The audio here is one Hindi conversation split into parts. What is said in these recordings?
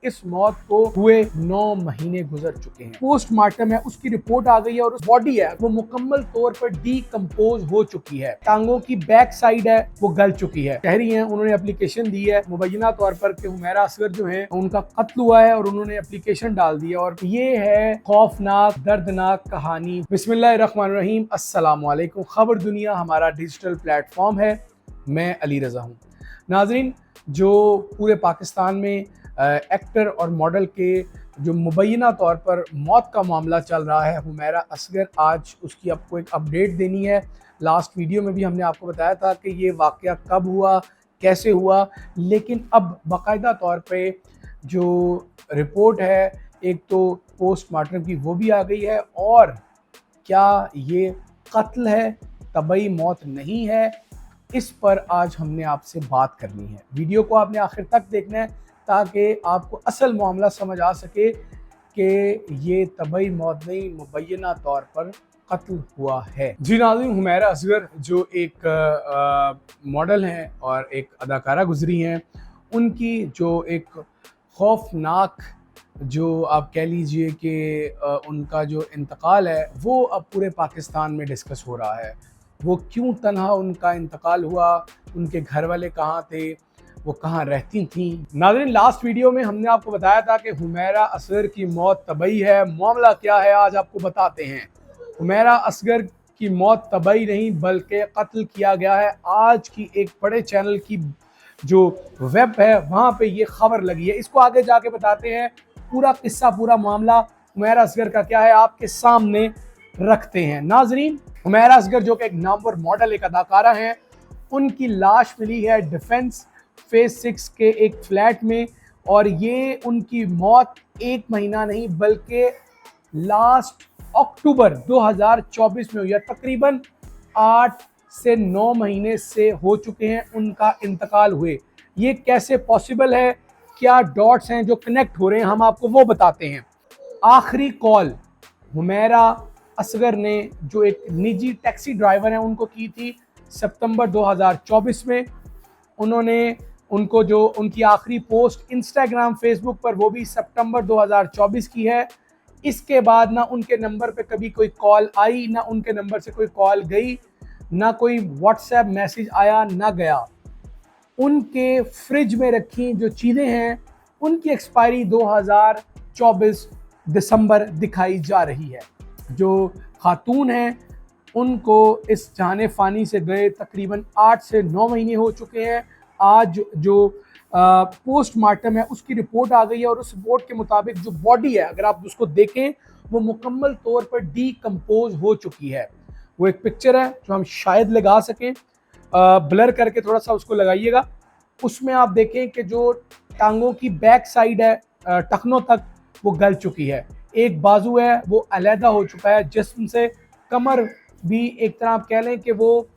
इस मौत को हुए 9 महीने गुजर चुके हैं। पोस्टमार्टम है, उसकी रिपोर्ट आ गई है और उस बॉडी है वो मुकम्मल तौर पर डीकम्पोज हो चुकी है। टांगों की बैक साइड है वो गल चुकी है। शहरी हैं, उन्होंने एप्लीकेशन दी है मुबैना तौर पर कि हुमैरा असगर जो है उनका कत्ल हुआ है और उन्होंने एप्लीकेशन डाल दी है। और ये है खौफनाक दर्दनाक कहानी। बिस्मिल्लाहिर्रहमानिर्रहीम, अस्सलाम वालेकुम। खबर दुनिया हमारा डिजिटल प्लेटफॉर्म है, मैं अली रज़ा हूँ। नाज़रीन, जो पूरे पाकिस्तान में एक्टर और मॉडल के जो मुबैना तौर पर मौत का मामला चल रहा है हुमैरा असगर, आज उसकी आपको एक अपडेट देनी है। लास्ट वीडियो में भी हमने आपको बताया था कि ये वाक़या कब हुआ, कैसे हुआ, लेकिन अब बाकायदा तौर पे जो रिपोर्ट है, एक तो पोस्टमार्टम की वो भी आ गई है, और क्या ये कत्ल है, तबई मौत नहीं है, इस पर आज हमने आपसे बात करनी है। वीडियो को आपने आखिर तक देखना है ताकि आपको असल मामला समझ आ सके कि ये तबई मौत नहीं, मुबैना तौर पर कत्ल हुआ है। जी नाज़रीन, हुमैरा असगर जो एक मॉडल हैं और एक अदाकारा गुजरी हैं, उनकी जो एक खौफनाक, जो आप कह लीजिए कि उनका जो इंतकाल है वो अब पूरे पाकिस्तान में डिस्कस हो रहा है। वो क्यों तनहा उनका इंतकाल हुआ, उनके घर वाले कहाँ थे, वो कहाँ रहती थी। नाज़रीन, लास्ट वीडियो में हमने आपको बताया था कि हुमैरा असगर की मौत तबई है। मामला क्या है आज आपको बताते हैं। हुमैरा असगर की मौत तबई नहीं बल्कि कत्ल किया गया है। आज की एक बड़े चैनल की जो वेब है वहाँ पे ये खबर लगी है, इसको आगे जाके बताते हैं। पूरा किस्सा, पूरा मामला हुमैरा असगर का क्या है आपके सामने रखते हैं। नाज़रीन, हुमैरा असगर जो कि एक नामवर मॉडल, एक अदाकारा हैं, उनकी लाश मिली है डिफेंस फेज 6 के एक फ्लैट में, और ये उनकी मौत 1 महीना नहीं बल्कि लास्ट अक्टूबर 2024 में हुई है। तकरीबन 8 से 9 महीने से हो चुके हैं उनका इंतकाल हुए। ये कैसे पॉसिबल है, क्या डॉट्स हैं जो कनेक्ट हो रहे हैं, हम आपको वो बताते हैं। आखिरी कॉल हुमैरा असगर ने जो एक निजी टैक्सी ड्राइवर हैं उनको की थी सितंबर 2024 में। उन्होंने उनको जो उनकी आखिरी पोस्ट इंस्टाग्राम, फेसबुक पर, वो भी सितंबर 2024 की है। इसके बाद ना उनके नंबर पे कभी कोई कॉल आई, ना उनके नंबर से कोई कॉल गई, ना कोई व्हाट्सएप मैसेज आया, ना गया। उनके फ्रिज में रखी जो चीज़ें हैं उनकी एक्सपायरी 2024 दिसंबर दिखाई जा रही है। जो खातून हैं उनको इस जाने फ़ानी से गए तकरीबन 8 से 9 महीने हो चुके हैं। आज जो पोस्टमार्टम है उसकी रिपोर्ट आ गई है, और उस रिपोर्ट के मुताबिक जो बॉडी है, अगर आप उसको देखें, वो मुकम्मल तौर पर डीकम्पोज हो चुकी है। वो एक पिक्चर है जो हम शायद लगा सकें, ब्लर करके थोड़ा सा उसको लगाइएगा। उसमें आप देखें कि जो टांगों की बैक साइड है टखनों तक वो गल चुकी है। एक बाजू है वो अलहदा हो चुका है जिस्म से। कमर भी एक तरह आप कह लें कि वो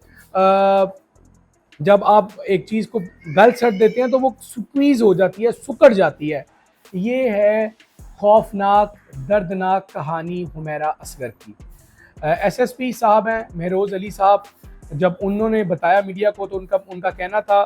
जब आप एक चीज़ को गल सट देते हैं तो वो स्क्वीज़ हो जाती है, सुकड़ जाती है। ये है खौफनाक दर्दनाक कहानी हुमैरा असगर की। एसएसपी साहब हैं महरोज़ अली साहब, जब उन्होंने बताया मीडिया को तो उनका कहना था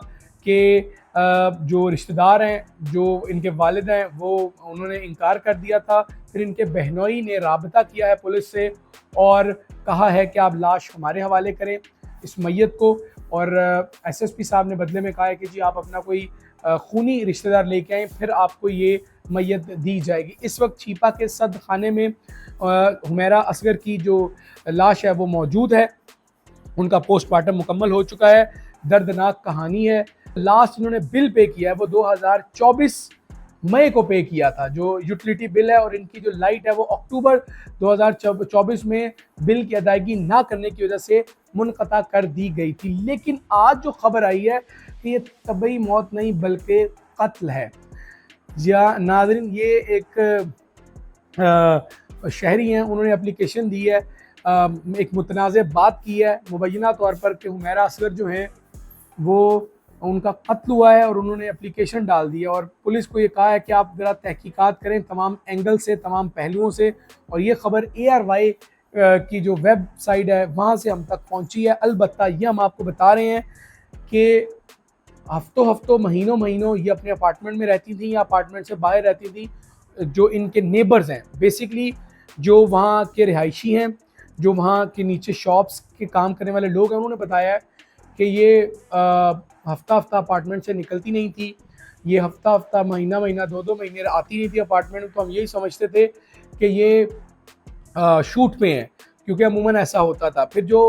कि जो रिश्तेदार हैं, जो इनके वालिद हैं, वो उन्होंने इनकार कर दिया था। फिर इनके बहनोई ने राबता किया है पुलिस से और कहा है कि आप लाश हमारे हवाले करें इस मैयत को, और एसएसपी साहब ने बदले में कहा है कि जी आप अपना कोई खूनी रिश्तेदार लेके आएँ, फिर आपको ये मैयत दी जाएगी। इस वक्त छीपा के सद खाने में हुमैरा असगर की जो लाश है वो मौजूद है। उनका पोस्टमार्टम मुकम्मल हो चुका है। दर्दनाक कहानी है। लास्ट इन्होंने बिल पे किया है वो 2024 मई को पे किया था, जो यूटिलिटी बिल है, और इनकी जो लाइट है वो अक्टूबर 2024 में बिल की अदायगी ना करने की वजह से मुनक़ता कर दी गई थी। लेकिन आज जो खबर आई है कि ये तबई मौत नहीं बल्कि कत्ल है। जी हाँ नाज़रीन, ये एक शहरी हैं, उन्होंने एप्लीकेशन दी है, एक मुतनाज़ बात की है मुबैना तौर पर कि हुमैरा असगर जो हैं वो उनका कत्ल हुआ है, और उन्होंने एप्लीकेशन डाल दी है। और पुलिस को ये कहा है कि आप ज़रा तहकीकात करें तमाम एंगल से, तमाम पहलुओं से। और ये खबर ARY की जो वेबसाइट है वहाँ से हम तक पहुँची है। अलबत्ता ये हम आपको बता रहे हैं कि हफ्तों हफ्तों महीनों महीनों ये अपने अपार्टमेंट में रहती थी या अपार्टमेंट से बाहर रहती थी। जो इनके नेबर्स हैं, बेसिकली जो वहाँ के रिहायशी हैं, जो वहाँ के नीचे शॉप्स के काम करने वाले लोग हैं, उन्होंने बताया है कि ये हफ्ता हफ्ता अपार्टमेंट से निकलती नहीं थी। ये हफ्ता हफ्ता महीना महीना 2-2 महीने आती नहीं थी अपार्टमेंट में। तो हम यही समझते थे कि ये शूट पे हैं, क्योंकि अमूमन ऐसा होता था। फिर जो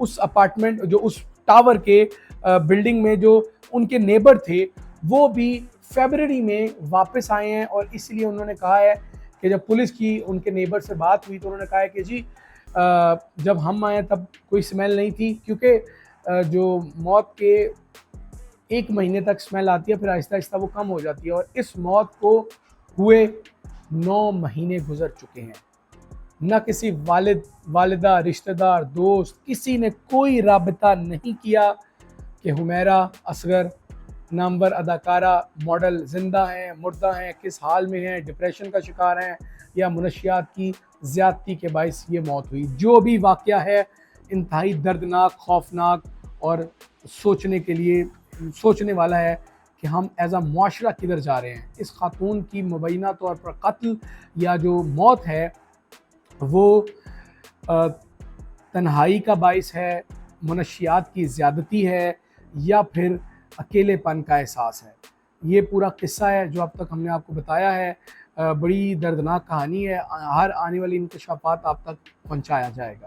उस अपार्टमेंट, जो उस टावर के बिल्डिंग में जो उनके नेबर थे, वो भी फरवरी में वापस आए हैं। और इसलिए उन्होंने कहा है कि जब पुलिस की उनके नेबर से बात हुई तो उन्होंने कहा है कि जी जब हम आए तब कोई स्मेल नहीं थी, क्योंकि जो मौत के 1 महीने तक स्मेल आती है, फिर आहिस्ता आहिस्ता वो कम हो जाती है। और इस मौत को हुए 9 महीने गुजर चुके हैं। न किसी वालिद, वालिदा, रिश्तेदार, दोस्त, किसी ने कोई राबता नहीं किया कि हुमैरा असगर नामवर अदाकारा मॉडल ज़िंदा हैं, मुर्दा हैं, किस हाल में हैं, डिप्रेशन का शिकार हैं या मुनशियात की ज़्यादती के बायस ये मौत हुई। जो भी वाक़या है इंतहाई दर्दनाक, खौफनाक और सोचने वाला है कि हम एज़ अ मुआशरा किधर जा रहे हैं। इस खातून की मुबैना तौर पर कत्ल या जो मौत है वो तन्हाई का बायस है, मुनशियात की ज़्यादती है, या फिर अकेलेपन का एहसास है। ये पूरा किस्सा है जो अब तक हमने आपको बताया है। बड़ी दर्दनाक कहानी है। हर आने वाली इंकशाफात आप तक पहुंचाया जाएगा।